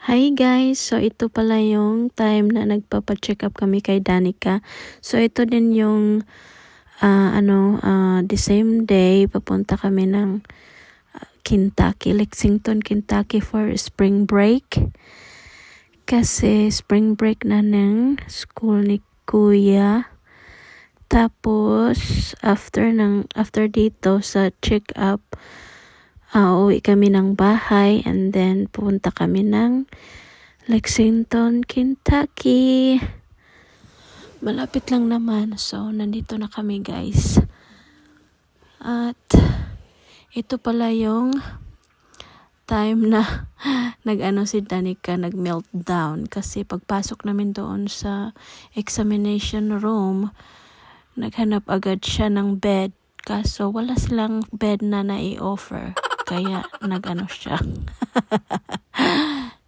Hi guys! So ito pala yung time na nagpapa-check up kami kay Danica. So ito din yung the same day papunta kami ng Lexington, Kentucky for spring break. Kasi spring break na ng school ni Kuya. Tapos after dito sa check up, uwi kami ng bahay and then pupunta kami ng Lexington, Kentucky. Malapit lang naman. So, nandito na kami guys. At ito pala yung time na si Danica nag-meltdown. Kasi pagpasok namin doon sa examination room, naghanap agad siya ng bed. Kaso wala silang bed na nai-offer. Kaya siya.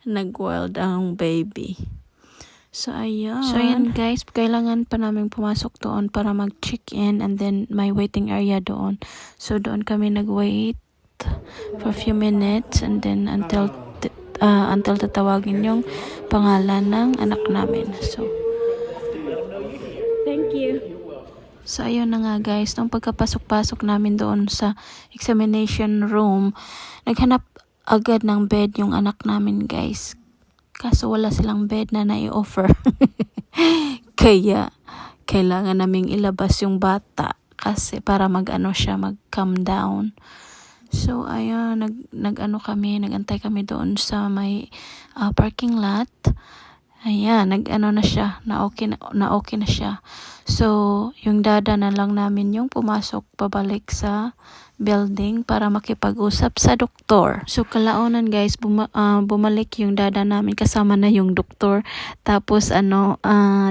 Nag-wild ang baby. So ayan guys, kailangan pa namin pumasok doon para mag-check-in and then may waiting area doon. So doon kami nag-wait for a few minutes and then until tatawagin yung pangalan ng anak namin. So thank you. So ayun na nga guys, nung pagkapasok-pasok namin doon sa examination room, naghanap agad ng bed yung anak namin guys. Kaso wala silang bed na nai-offer. Kaya kailangan naming ilabas yung bata kasi para mag-calm down. So ayun, nagantay kami doon sa may parking lot. Ayan, na okay na siya. So, yung dada na lang namin yung pumasok pabalik sa building para makipag-usap sa doktor. So, kalaunan guys, bumalik yung dada namin kasama na yung doktor. Tapos,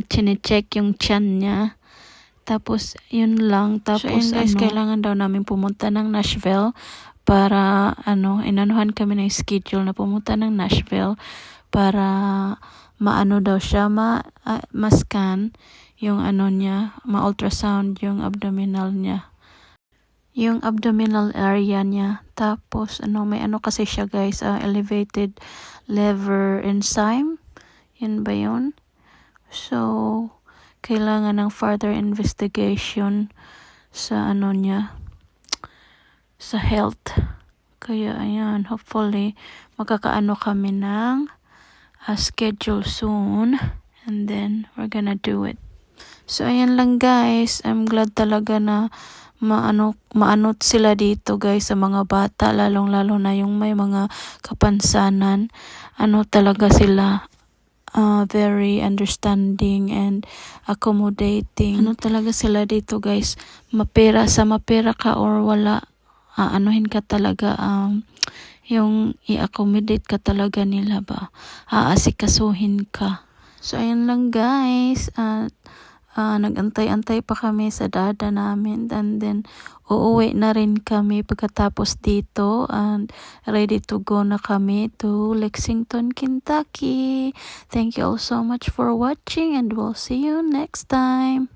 chinecheck yung tiyan niya. Tapos, yun lang. Tapos, so, guys, kailangan daw namin pumunta ng Nashville para, inanuhan kami ng schedule na pumunta ng Nashville para daw siya, ma-scan yung niya, ma-ultrasound yung abdominal niya. Yung abdominal area niya. Tapos, may kasi siya guys, elevated liver enzyme. Yan ba yun? So, kailangan ng further investigation sa niya, sa health. Kaya, ayan, hopefully, kami ng schedule soon and then we're gonna do it. So ayan lang guys, I'm glad talaga na maanot sila dito guys sa mga bata, lalong-lalo na yung may mga kapansanan. Talaga sila very understanding and accommodating. Talaga sila dito guys, mapera ka or wala, ka talaga, yung i-accommodate ka talaga nila ba, aasikasuhin ka. So ayan lang guys, at nagantay-antay pa kami sa dada namin and then uuwi na rin kami pagkatapos dito and ready to go na kami to Lexington, Kentucky. Thank you all so much for watching and we'll see you next time.